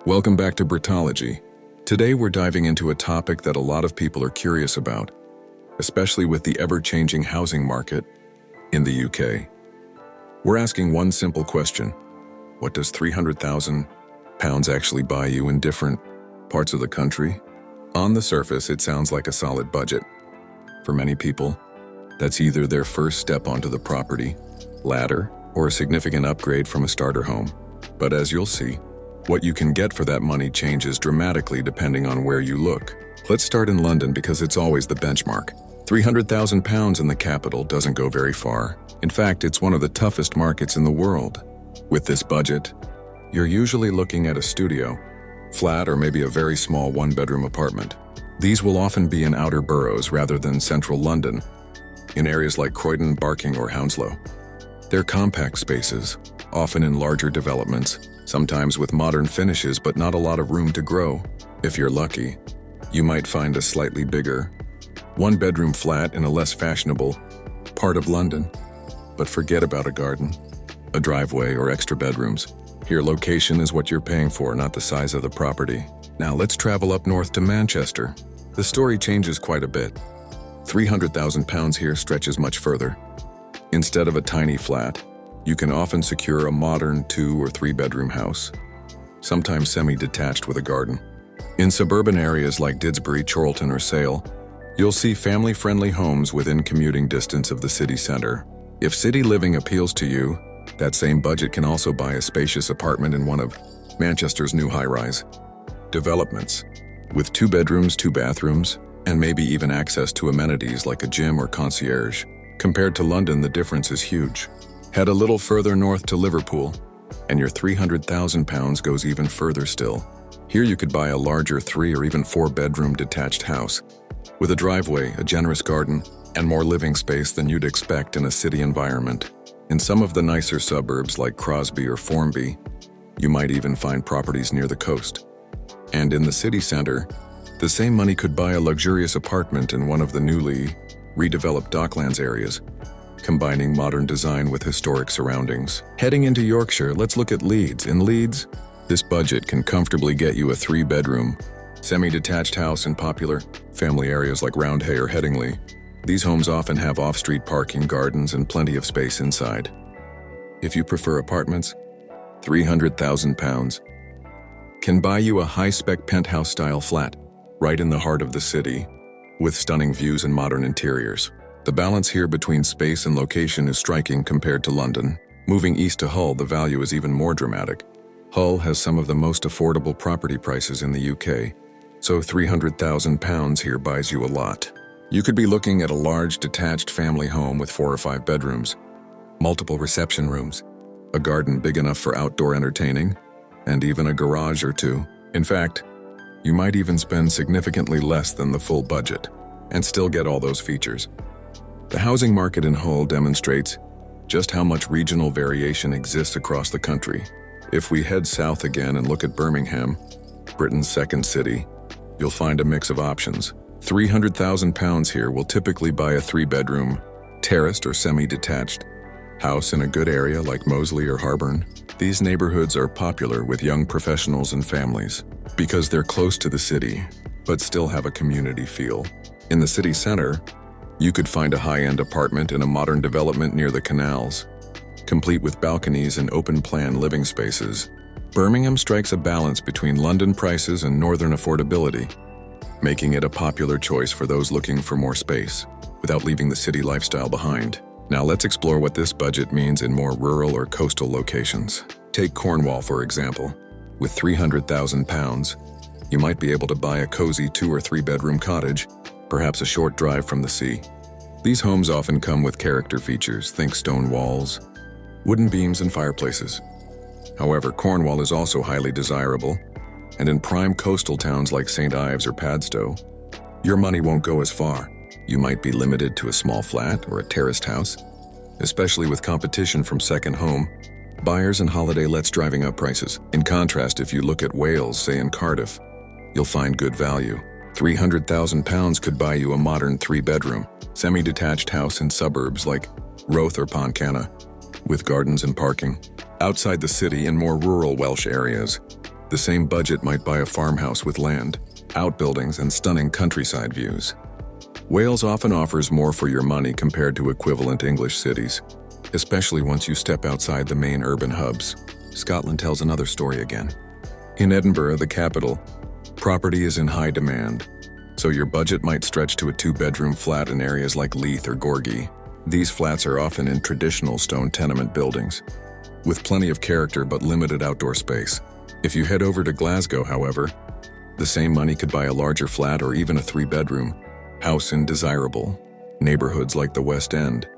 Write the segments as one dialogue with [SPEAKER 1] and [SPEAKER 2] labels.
[SPEAKER 1] Welcome back to Britology. Today we're diving into a topic that a lot of people are curious about, especially with the ever-changing housing market in the UK. We're asking one simple question: what does £300,000 actually buy you in different parts of the country? On the surface, it sounds like a solid budget. For many people, that's either their first step onto the property ladder or a significant upgrade from a starter home. But as you'll see, what you can get for that money changes dramatically depending on where you look. Let's start in London because it's always the benchmark. £300,000 in the capital doesn't go very far. In fact, it's one of the toughest markets in the world. With this budget, you're usually looking at a studio, flat, or maybe a very small one-bedroom apartment. These will often be in outer boroughs rather than central London, in areas like Croydon, Barking, or Hounslow. They're compact spaces, often in larger developments, sometimes with modern finishes but not a lot of room to grow. If you're lucky, you might find a slightly bigger, one-bedroom flat in a less fashionable part of London. But forget about a garden, a driveway, or extra bedrooms. Here, location is what you're paying for, not the size of the property. Now let's travel up north to Manchester. The story changes quite a bit. £300,000 here stretches much further. Instead of a tiny flat, you can often secure a modern 2- or 3-bedroom house, sometimes semi-detached with a garden. In suburban areas like Didsbury, Chorlton, or Sale, you'll see family-friendly homes within commuting distance of the city center. If city living appeals to you, that same budget can also buy a spacious apartment in one of Manchester's new high-rise developments, with 2 bedrooms, 2 bathrooms, and maybe even access to amenities like a gym or concierge. Compared to London, the difference is huge. Head a little further north to Liverpool, and your £300,000 goes even further still. Here you could buy a larger 3- or even 4-bedroom detached house, with a driveway, a generous garden, and more living space than you'd expect in a city environment. In some of the nicer suburbs like Crosby or Formby, you might even find properties near the coast. And in the city center, the same money could buy a luxurious apartment in one of the newly redeveloped Docklands areas, combining modern design with historic surroundings. Heading into Yorkshire, let's look at Leeds. In Leeds, this budget can comfortably get you a 3-bedroom, semi-detached house in popular family areas like Roundhay or Headingley. These homes often have off-street parking, gardens, and plenty of space inside. If you prefer apartments, £300,000 can buy you a high-spec penthouse-style flat right in the heart of the city, with stunning views and modern interiors. The balance here between space and location is striking compared to London. Moving east to Hull, the value is even more dramatic. Hull has some of the most affordable property prices in the UK, so £300,000 here buys you a lot. You could be looking at a large detached family home with 4 or 5 bedrooms, multiple reception rooms, a garden big enough for outdoor entertaining, and even a garage or 2. In fact, you might even spend significantly less than the full budget and still get all those features. The housing market in Hull demonstrates just how much regional variation exists across the country. If we head south again and look at Birmingham, Britain's second city, you'll find a mix of options. £300,000 here will typically buy a 3-bedroom, terraced or semi-detached house in a good area like Moseley or Harborne. These neighborhoods are popular with young professionals and families because they're close to the city, but still have a community feel. In the city center, you could find a high-end apartment in a modern development near the canals, complete with balconies and open-plan living spaces. Birmingham strikes a balance between London prices and northern affordability, making it a popular choice for those looking for more space, without leaving the city lifestyle behind. Now let's explore what this budget means in more rural or coastal locations. Take Cornwall, for example. With £300,000, you might be able to buy a cozy 2- or 3-bedroom cottage, perhaps a short drive from the sea. These homes often come with character features, think stone walls, wooden beams, and fireplaces. However, Cornwall is also highly desirable, and in prime coastal towns like St. Ives or Padstow, your money won't go as far. You might be limited to a small flat or a terraced house, especially with competition from second home buyers and holiday lets driving up prices. In contrast, if you look at Wales, say in Cardiff, you'll find good value. £300,000 could buy you a modern 3-bedroom, semi-detached house in suburbs like Roath or Pontcanna, with gardens and parking. Outside the city, in more rural Welsh areas, The same budget might buy a farmhouse with land, outbuildings, and stunning countryside views. Wales often offers more for your money compared to equivalent English cities, especially once you step outside the main urban hubs. Scotland tells another story again. In Edinburgh, the capital, property is in high demand, so your budget might stretch to a 2-bedroom flat in areas like Leith or Gorgie. These flats are often in traditional stone tenement buildings, with plenty of character but limited outdoor space. If you head over to Glasgow, however, the same money could buy a larger flat or even a 3-bedroom house in desirable neighborhoods like the West End.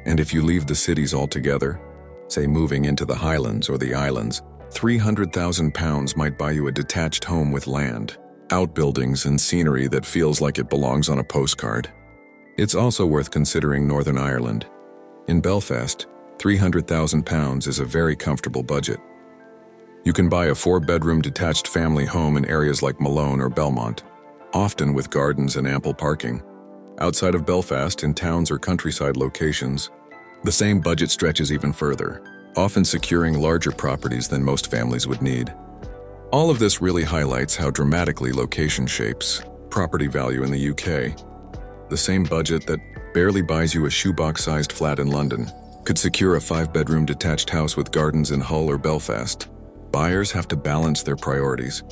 [SPEAKER 1] And if you leave the cities altogether, say moving into the Highlands or the Islands, £300,000 might buy you a detached home with land, outbuildings, and scenery that feels like it belongs on a postcard. It's also worth considering Northern Ireland. In Belfast, £300,000 is a very comfortable budget. You can buy a 4-bedroom detached family home in areas like Malone or Belmont, often with gardens and ample parking. Outside of Belfast, in towns or countryside locations, the same budget stretches even further, often securing larger properties than most families would need. All of this really highlights how dramatically location shapes property value in the UK. The same budget that barely buys you a shoebox-sized flat in London could secure a 5-bedroom detached house with gardens in Hull or Belfast. Buyers have to balance their priorities.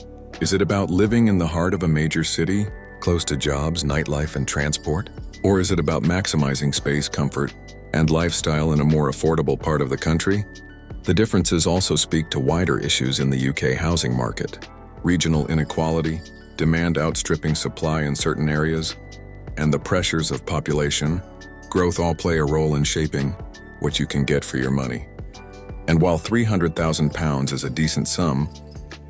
[SPEAKER 1] Is it about living in the heart of a major city, close to jobs, nightlife, and transport? Or is it about maximizing space, comfort, and lifestyle in a more affordable part of the country? The differences also speak to wider issues in the UK housing market. Regional inequality, demand outstripping supply in certain areas, and the pressures of population growth all play a role in shaping what you can get for your money. And while £300,000 is a decent sum,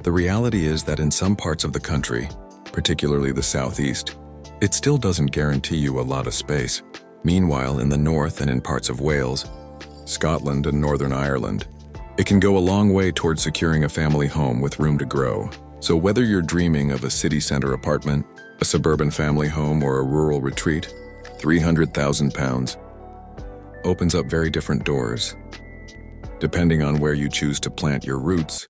[SPEAKER 1] the reality is that in some parts of the country, particularly the southeast, it still doesn't guarantee you a lot of space. Meanwhile, in the north and in parts of Wales, Scotland, and Northern Ireland, it can go a long way towards securing a family home with room to grow. So whether you're dreaming of a city center apartment, a suburban family home, or a rural retreat, £300,000 opens up very different doors. Depending on where you choose to plant your roots,